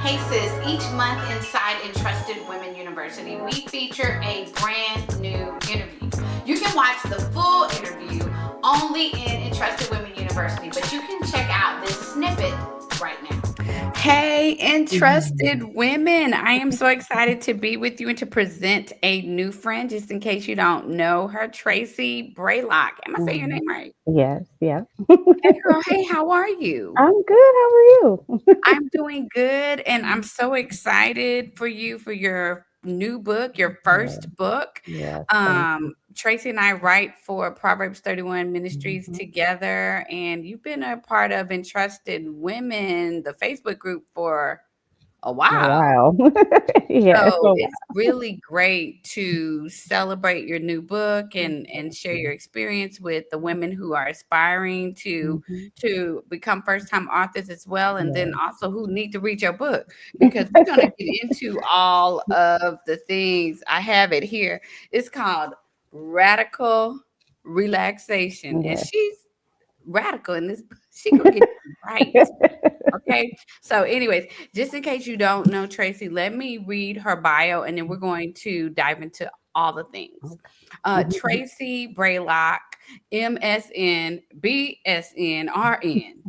Hey sis, each month inside Entrusted Women University, we feature a brand new interview. You can watch the full interview only in Entrusted Women University, but you can check out this snippet right now. Hey, Entrusted Women. I am so excited to be with you and to present a new friend, just in case you don't know her, Tracie Braylock. Am I saying your Mhm. name right? Yes, yeah. Hey, girl. Hey, how are you? I'm good. How are you? I'm doing good, and I'm so excited for you for your new book, your Yeah, first book. yes, thank you. Tracy and I write for Proverbs 31 Ministries Mhm. together, and you've been a part of Entrusted Women, the Facebook group, for a while. Wow. Yes. So Oh, wow. it's really great to celebrate your new book and Thank share your you. experience with the women who are aspiring Mhm. to become first time authors as well, and then Yeah. also who need to read your book because we're going to get into all of the things. I have it here. It's called Radical Relaxation, and Yes. she's radical in this. She gonna get you right. Okay. So, anyways, just in case you don't know Tracy, let me read her bio and then we're going to dive into all the things. Okay. Mhm. Tracy Braylock, MSN, BSN, RN,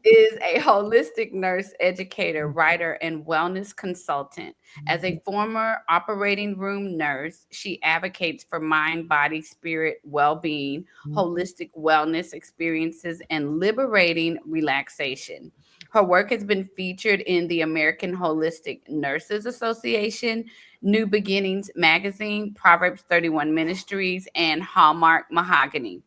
is a holistic nurse, educator, writer, and wellness consultant. As a Mhm. former operating room nurse, she advocates for mind, body, spirit well being, Mhm. holistic wellness experiences, and liberating relaxation. Her work has been featured in the American Holistic Nurses Association, New Beginnings Magazine, Proverbs 31 Ministries, and Hallmark Mahogany.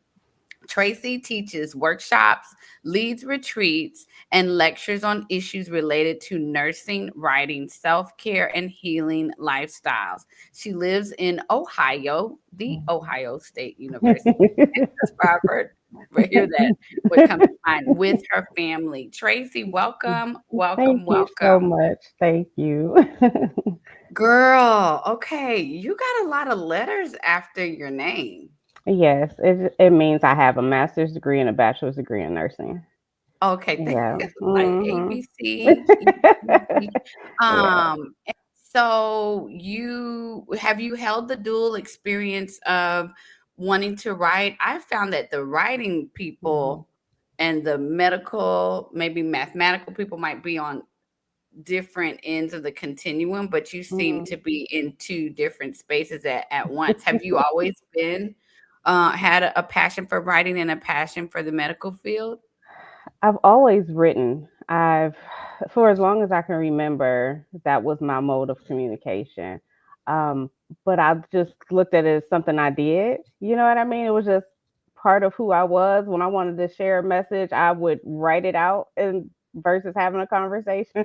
Tracy teaches workshops, leads retreats, and lectures on issues related to nursing, writing, self care, and healing lifestyles. She lives in Ohio, the Mhm. Ohio State University. That's where I've hear that would come to mind with her family. Tracy, welcome, welcome, Thank you so welcome. much. Thank you. Girl, okay, you got a lot of letters after your name. Yes, it means I have a master's degree and a bachelor's degree in nursing. Okay, Yeah. like Mhm. ABC, E, F, G. Yeah. And so you held the dual experience of wanting to write? I found that the writing Mhm. people and the medical, maybe mathematical people might be on different ends of the continuum, but you seem Mhm. to be in two different spaces at once. Have you always been had a passion for writing and a passion for the medical field? I've always written. For as long as I can remember, that was my mode of communication. Um, but I've just looked at it as something I did. You know what I mean? It was just part of who I was. When I wanted to share a message, I would write it out and versus having a conversation.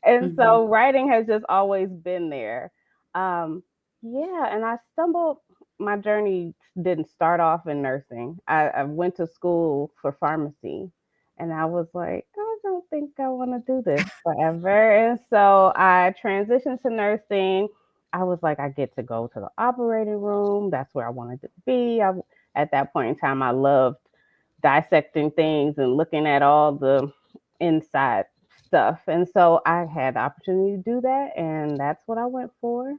And Mhm. so writing has just always been there. Um, yeah, and I stumbled. My journey didn't start off in nursing. I went to school for pharmacy, and I was like, I don't think I want to do this forever. And so I transitioned to nursing. I was like, I get to go to the operating room. That's where I wanted to be. At that point in time, I loved dissecting things and looking at all the inside stuff. And so I had the opportunity to do that, and that's what I went for.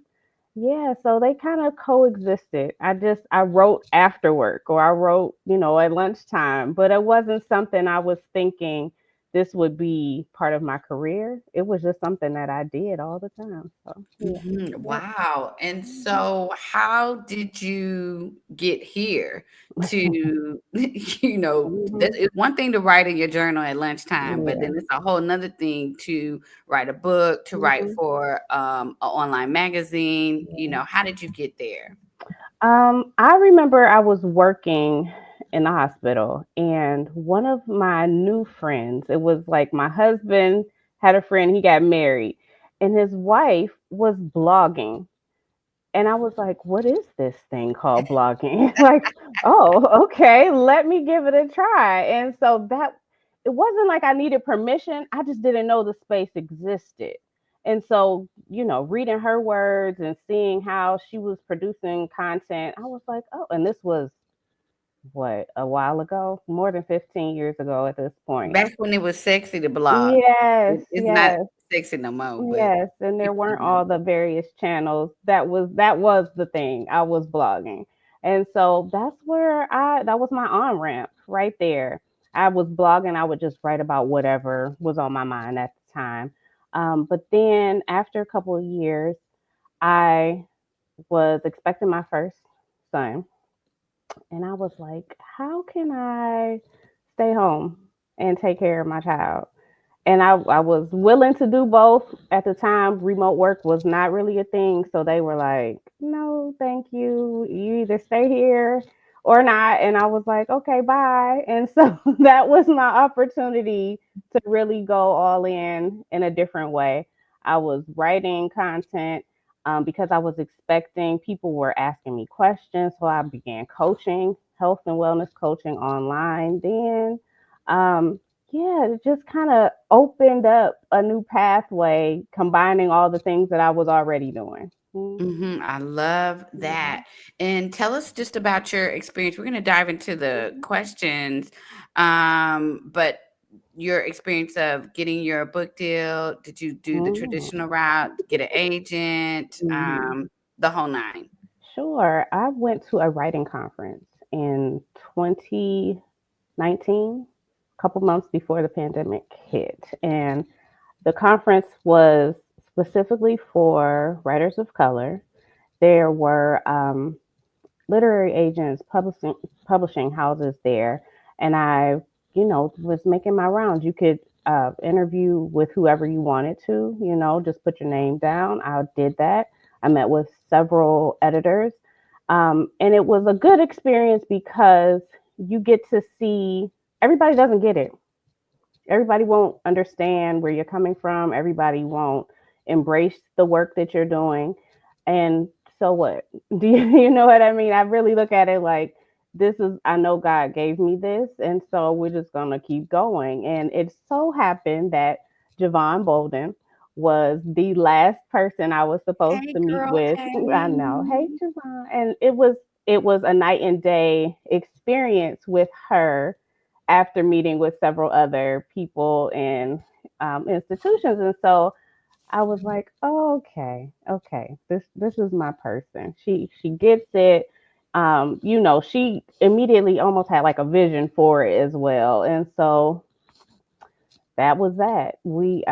Yeah, so they kind of coexisted. I wrote after work or I wrote, at lunchtime, but it wasn't something I was thinking this would be part of my career. It was just something that I did all the time. So, yeah. Mhm. Yep. Wow. And so how did you get here to, Mhm. it's one thing to write in your journal at lunchtime, but Yeah. then it's a whole nother thing to write a book, to write Mhm. for an online magazine. Yeah. How did you get there? I remember I was working in the hospital, and one of my new friends, it was like my husband had a friend, he got married, and his wife was blogging. And I was like, what is this thing called blogging? Like, oh, okay, let me give it a try. And so it wasn't like I needed permission. I just didn't know the space existed. And so, reading her words and seeing how she was producing content, I was like, oh, and this was what, a while ago, more than 15 years ago at this point. Back when it was sexy to blog. Yes, It's not yes. sexy no more, but Yes, and there people weren't know. all the various channels. That was the thing. I was blogging. And so that was my on ramp right there. I was blogging, I would just write about whatever was on my mind at the time. But then after a couple of years, I was expecting my first son, and I was like, how can I stay home and take care of my child? And I was willing to do both. At the time, remote work was not really a thing. So they were like, no, thank you. You either stay here or not. And I was like, okay, bye. And so that was my opportunity to really go all in a different way. I was writing content because I was expecting people were asking me questions. So I began coaching, health and wellness coaching online then. Yeah, it just kind of opened up a new pathway, combining all the things that I was already doing. I love that. Mhm. And tell us just about your experience. We're going to dive into the questions, but your experience of getting your book deal. Did you do the Mhm. traditional route, get an agent, Mhm. the whole nine? Sure. I went to a writing conference in 2019, a couple months before the pandemic hit. And the conference was specifically for writers of color. There were literary agents, publishing houses there, and I, was making my rounds. You could interview with whoever you wanted to, just put your name down. I did that. I met with several editors, and it was a good experience because you get to see. Everybody doesn't get it. Everybody won't understand where you're coming from. Everybody won't embrace the work that you're doing. And so what? Do you know what I mean? I really look at it like I know God gave me this. And so we're just going to keep going. And it so happened that Javon Bolden was the last person I was supposed Hey, to meet girl. with. I know. Hey. Hey, Javon. And it was a night and day experience with her after meeting with several other people and institutions. And so I was like, oh, okay, this is my person. She gets it. She immediately almost had like a vision for it as well. And so that was that. We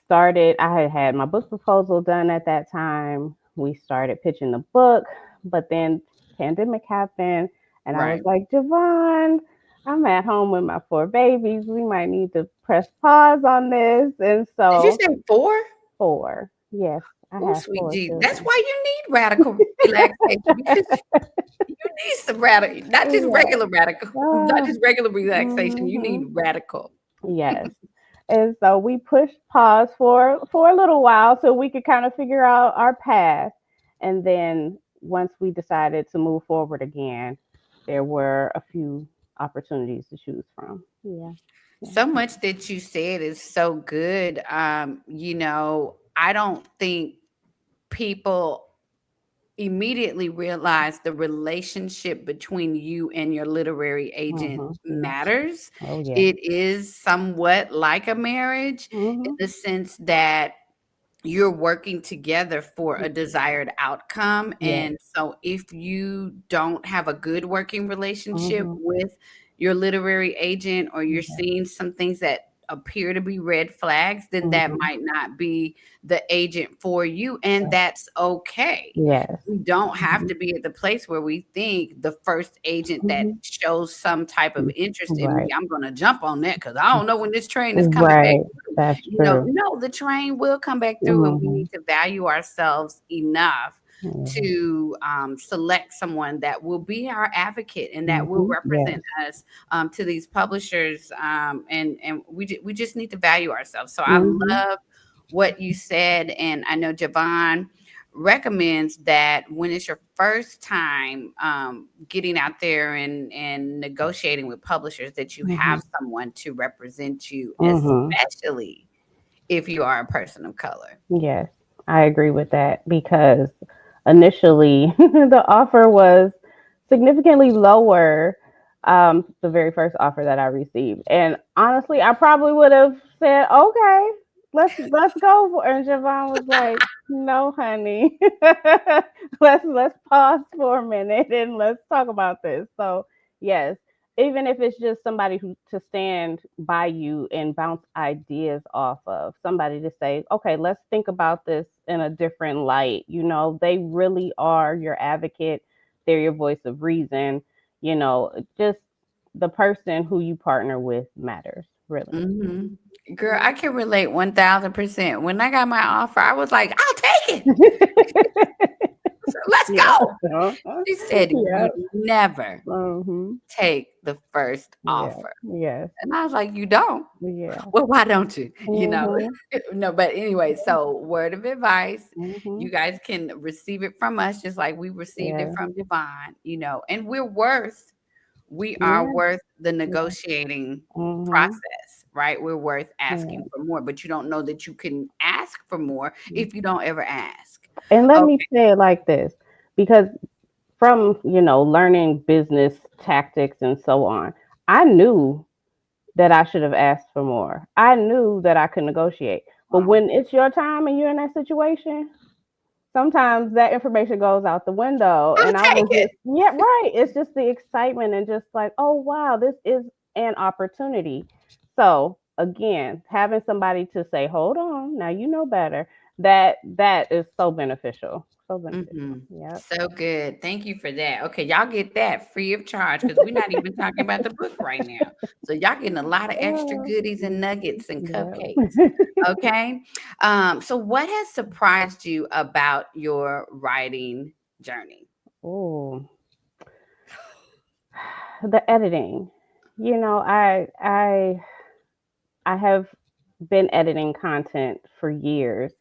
started. I had my book proposal done at that time. We started pitching the book, but then pandemic happened, and I was Right. like, Javon, I'm at home with my four babies. We might need to press pause on this. And Did you so say four? four, yes, I Oh, have sweet four Jesus. That's children. why you need radical relaxation because you need some radical, not just Yeah. regular radical, not Oh, just regular relaxation. You need mhm. radical. Yes. And so we pushed pause for a little while so we could kind of figure out our path. And then once we decided to move forward again, there were a few opportunities to choose from. Yeah. Yeah. So much that you said is so good. I don't think people immediately realize the relationship between you and your literary agent Yeah. matters. Oh yeah. It is somewhat like a marriage in Hmm. the sense that you're working together for a desired outcome. Yes. And so if you don't have a good working relationship Hmm. with your literary agent, or you're Yeah. seeing some things that appear to be red flags, then that Hmm. might not be the agent for you. And that's okay. Yes. We don't have Hmm. to be at the place where we think the first agent that Hmm. shows some type of interest in me, Right. I'm going to jump on that because I don't know when this train is coming back Right. through. That's true. No, the train will come back through, and we Hmm. need to value ourselves enough Yeah. to select someone that will be our advocate and that will Yes. represent us to these publishers. And we just need to value ourselves. So I Hmm. love what you said, and I know Javon recommends that when it's your first time getting out there and negotiating with publishers, that you Hmm. have someone to represent you, Hmm. especially if you are a person of color. Yes, I agree with that because initially the offer was significantly lower. The very first offer that I received, and honestly, I probably would have said, "Okay, let's go for it. And Javon was like, no, honey. Let's pause for a minute and let's talk about this. So yes, even if it's just somebody who to stand by you and bounce ideas off of, somebody to say, okay, let's think about this in a different light. They really are your advocate, they're your voice of reason, just the person who you partner with matters, really. Hmm. Girl, I can relate 1000%. When I got my offer, I was like, I'll take it. So let's Yeah. go. Uh-huh. She said, Yeah. you never Mhm. take the first Yeah. offer. Yes. And I was like, you don't? Yeah. Well, why don't you? Mhm. No, but anyway, so word of advice, Mhm. you guys can receive it from us just like we received it Yeah. from Devon, and we are Yeah. worth the Yeah. negotiating Mhm. process, right? We're worth asking Yeah. for more, but you don't know that you can ask for more if you don't ever ask. And let me Okay. say it like this, because from, learning business tactics and so on, I knew that I should have asked for more. I knew that I could negotiate. But Wow. when it's your time and you're in that situation, sometimes that information goes out the window. I'll And I take was it. just, yeah, right. It's just the excitement and just like, oh, wow, this is an opportunity. So again, having somebody to say, hold on, now you know better, that is so beneficial. So beneficial. Hmm. Yep. So good. Thank you for that. Okay, y'all get that free of charge because we're not even talking about the book right now. So y'all getting a lot of extra goodies and nuggets and cupcakes. Yep. Okay. So what has surprised you about your writing journey? Oh, the editing. I have been editing content for years,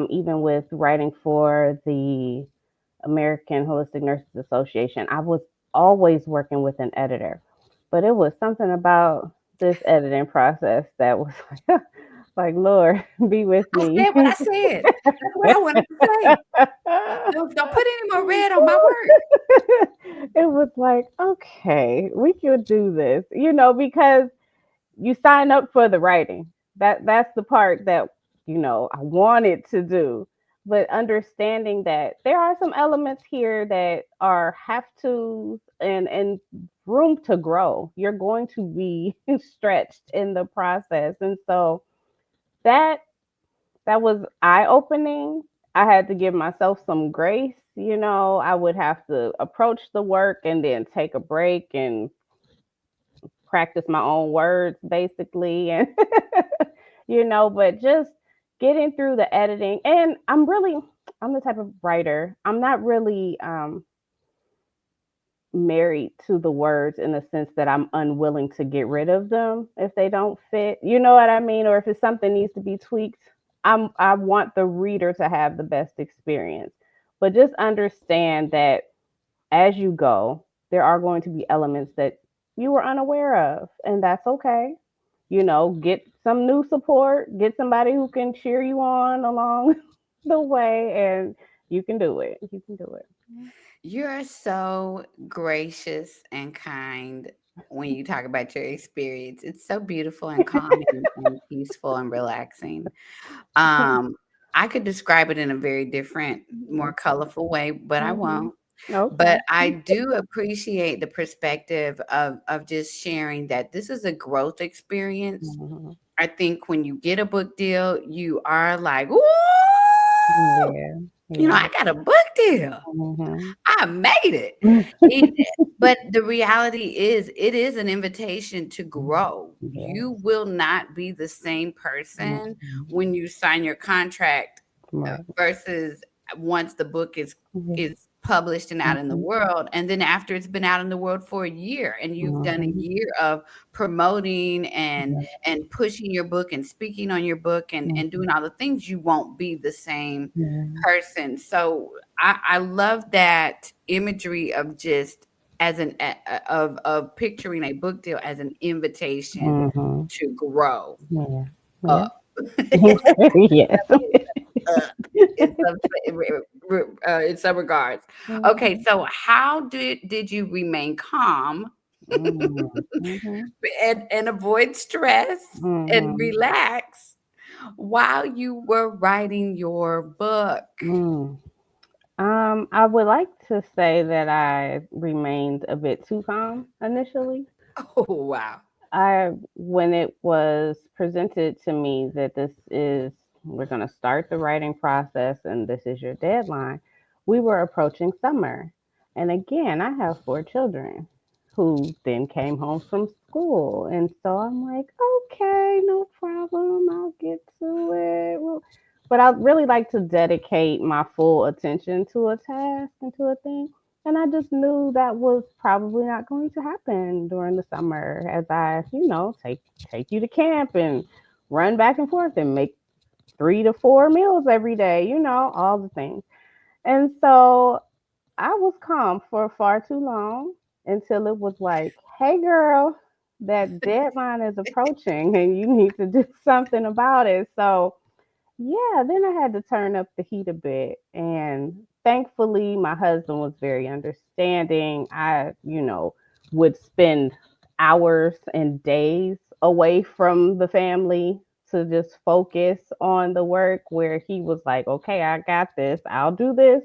even with writing for the American Holistic Nurses Association. I was always working with an editor, but it was something about this editing process that was like, Lord, be with I me. said what I said. That's what I wanted to say. Don't put any more red on my word. It was like, okay, we could do this, because you sign up for the writing. That's the part that I wanted to do. But understanding that there are some elements here that are have to and room to grow. You're going to be stretched in the process. And so that that was eye opening. I had to give myself some grace. I would have to approach the work and then take a break and practice my own words basically. And but just getting through the editing. And I'm the type of writer, I'm not really married to the words in the sense that I'm unwilling to get rid of them if they don't fit, you know what I mean, or if it's something needs to be tweaked. I want the reader to have the best experience, but just understand that as you go, there are going to be elements that you were unaware of, and that's okay. Get some new support, get somebody who can cheer you on along the way, and you can do it. You can do it. You're so gracious and kind when you talk about your experience. It's so beautiful and calming and peaceful and relaxing. Um, I could describe it in a very different, more colorful way, but I Mhm. won't. Okay. But I do appreciate the perspective of just sharing that this is a growth experience. Mhm. I think when you get a book deal, you are like, "Ooh, Yeah. Yeah. I got a book deal. Mhm. I made it." It but the reality is it is an invitation to grow. You Yes. will not be the same person Mhm. when you sign your contract Right. versus once the book Yeah. is published and out in the Mhm. world, and then after it's been out in the world for a year and you've done a Mhm. year of promoting Yeah. and pushing your book and speaking on your book and Mhm. doing all the things, you won't be the same Yeah. person. So I love that imagery of just as of picturing a book deal as an invitation Mhm. to grow Yeah. Yeah. up. Yes. Up in in some regards. Okay, Mhm. so how did you remain calm Mhm. Mhm. and avoid stress and Mhm. relax while you were writing your book? Mm. I would like to say that I remained a bit too calm initially. Oh, wow. When it was presented to me that we're going to start the writing process and this is your deadline, we were approaching summer. And again, I have four children who then came home from school. And so I'm like, okay, no problem. I'll get to it. But I really like to dedicate my full attention to a task and to a thing. And I just knew that was probably not going to happen during the summer as I, take you to camp and run back and forth and make 3 to 4 meals every day, all the things. And so I was calm for far too long until it was like, hey, girl, that deadline is approaching and you need to do something about it. So yeah, then I had to turn up the heat a bit. And thankfully, my husband was very understanding. Would spend hours and days away from the family to just focus on the work, where he was like, okay, I got this. I'll do this.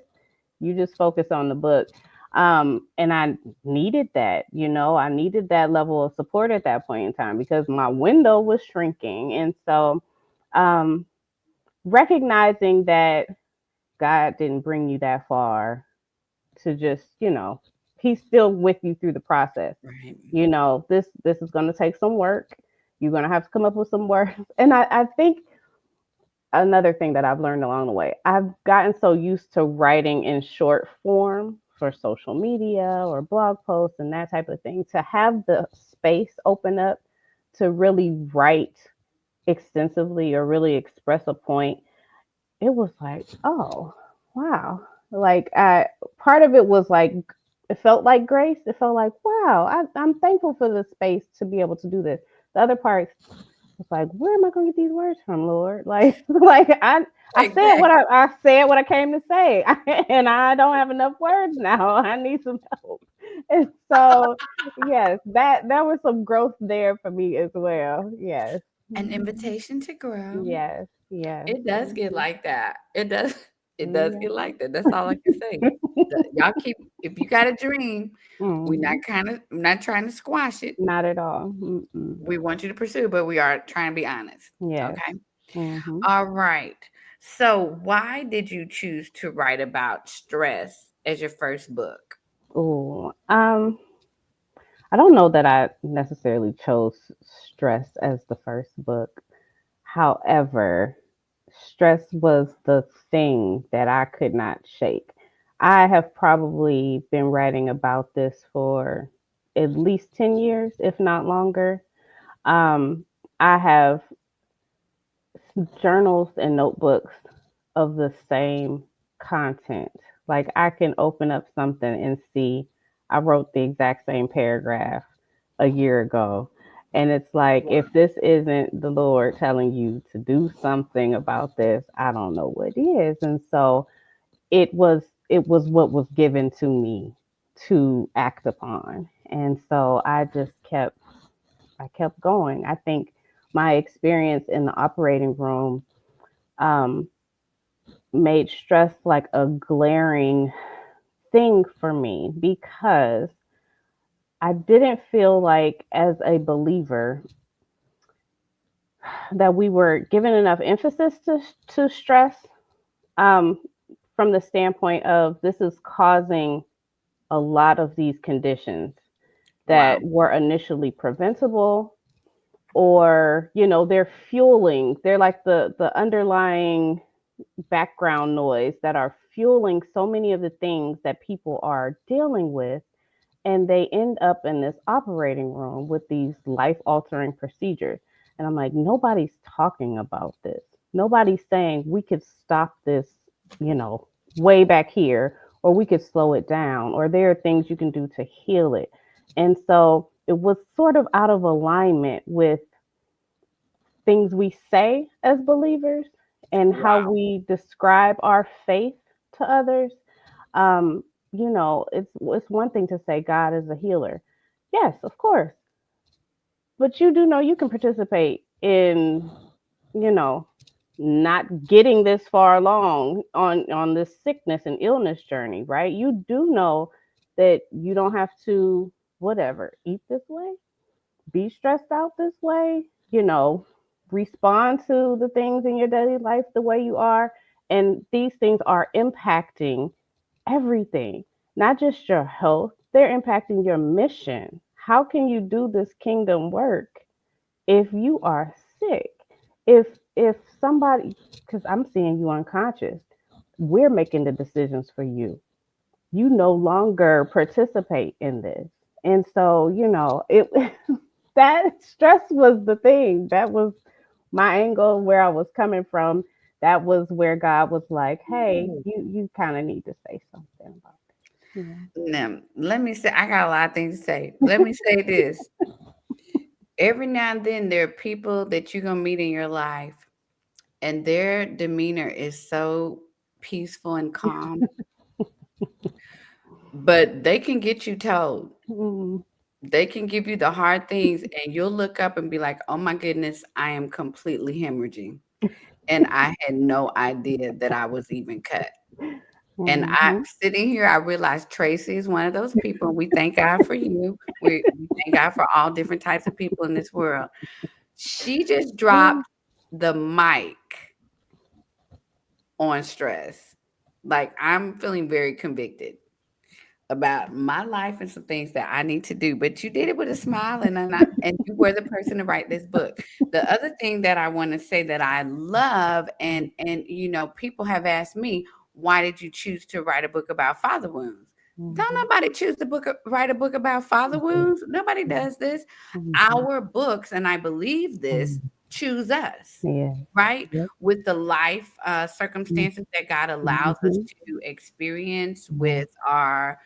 You just focus on the book. And I needed that, I needed that level of support at that point in time because my window was shrinking. And so, um, recognizing that God didn't bring you that far to just, he's still with you through the process. Right. This is going to take some work. You're going to have to come up with some work. And I think another thing that I've learned along the way, I've gotten so used to writing in short form for social media or blog posts and that type of thing, to have the space open up to really write extensively or really express a point. It was like, oh, wow. Like, part of it was like, it felt like grace. It felt like, wow, I'm thankful for the space to be able to do this. The other part was like, where am I going to get these words from, Lord? Like, I said Exactly. I said what I came to say, and I don't have enough words now. I need some help. And so, yes, that was some growth there for me as well. Yes. An Mhm. invitation to grow. Yes. Yes. It does get Mhm. like that. It does. It does Yeah. get like that. That's all I can say. Y'all keep. If you got a dream, Mhm. we're not trying to squash it. Not at all. Mm-mm. We want you to pursue, but we are trying to be honest. Yes. Okay. Mhm. All right. So, why did you choose to write about stress as your first book? Ooh. I don't know that I necessarily chose stress as the first book. However, stress was the thing that I could not shake. I have probably been writing about this for at least 10 years, if not longer. Um, I have journals and notebooks of the same content. Like, I can open up something and see I wrote the exact same paragraph a year ago. And it's like, Wow. if this isn't the Lord telling you to do something about this, I don't know what is. And so it was what was given to me to act upon. And so I kept going. I think my experience in the operating room um, made stress like a glaring thing for me because I didn't feel like, as a believer, that we were given enough emphasis to stress, um, from the standpoint of this is causing a lot of these conditions that Wow. were initially preventable, or they're like the underlying background noise that are fueling so many of the things that people are dealing with. And they end up in this operating room with these life altering procedures. And I'm like, nobody's talking about this. Nobody's saying we could stop this, you know, way back here, or we could slow it down, or there are things you can do to heal it. And so it was sort of out of alignment with things we say as believers and how Wow. we describe our faith to others. um, it's one thing to say God is a healer. Yes, of course. But you do know you can participate in, you know, not getting this far along on this sickness and illness journey, right? You do know that you don't have to whatever eat this way, be stressed out this way, respond to the things in your daily life the way you are. And these things are impacting everything, not just your health, they're impacting your mission. How can you do this kingdom work if you are sick? If somebody, because I'm seeing you unconscious, we're making the decisions for you. You no longer participate in this. And so, it that stress was the thing. That was my angle where I was coming from. That was where God was like, "Hey, you kind of need to say something about this." Now, let me say, I got a lot of things to say. Let me say this. Every now and then, there are people that you're going to meet in your life, and their demeanor is so peaceful and calm, but they can get you told. Mhm. They can give you the hard things, and you'll look up and be like, oh my goodness, I am completely hemorrhaging. And I had no idea that I was even cut. And I Mhm. sitting here, I realized Tracie is one of those people. We thank God for you. We thank God for all different types of people in this world. She just dropped the mic on stress. Like I'm feeling very convicted about my life and some things that I need to do. But you did it with a smile, and you were the person to write this book. The other thing that I want to say that I love, and people have asked me, why did you choose to write a book about father wounds? Don't Mhm. nobody choose to write a book about father wounds. Nobody does this. Mhm. Our books, and I believe this, Mhm. choose us, Yeah. right? Yep. With the life Mhm. circumstances that God allows us Mhm. to experience Yeah. with our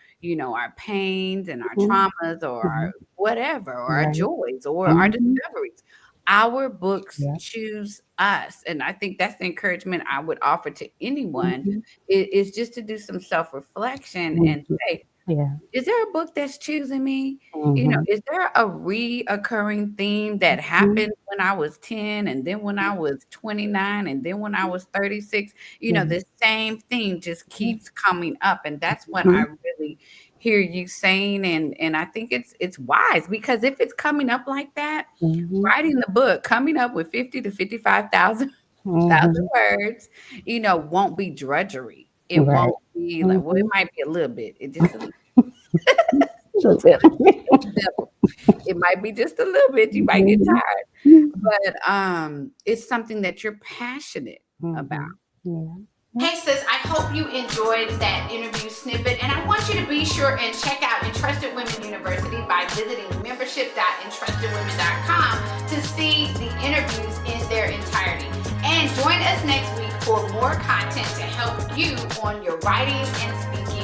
pains and our Mhm. traumas or our Mhm. whatever, or our Right. joys or our Mhm. discoveries. Our books Yeah. choose us. And I think that's the encouragement I would offer to anyone Mhm. is just to do some self reflection and Mhm. say, Yeah. is there a book that's choosing me? Mhm. Is there a reoccurring theme that Mhm. happened when I was 10 and then when I was 29 and then when I was 36? Yeah. The same theme just Yeah. keeps coming up. And that's what I Mhm. really hear you saying. And I think it's wise because if it's coming up like that, Mhm. writing the book, coming up with 50 to 55,000 thousand Mhm. words, won't be drudgery. It Right. won't be like, well, it Mhm. might be a little bit. It just a Little bit. the devil. It might be just a little bit. You might get Mhm. tired, but it's something that you're passionate about. Mhm. Yeah. Yep. Hey sis, I hope you enjoyed that interview snippet, and I want you to be sure and check out Entrusted Women University by visiting membership.entrustedwomen.com to see the interviews in their entirety. And join us next week for more content to help you on your writing and speaking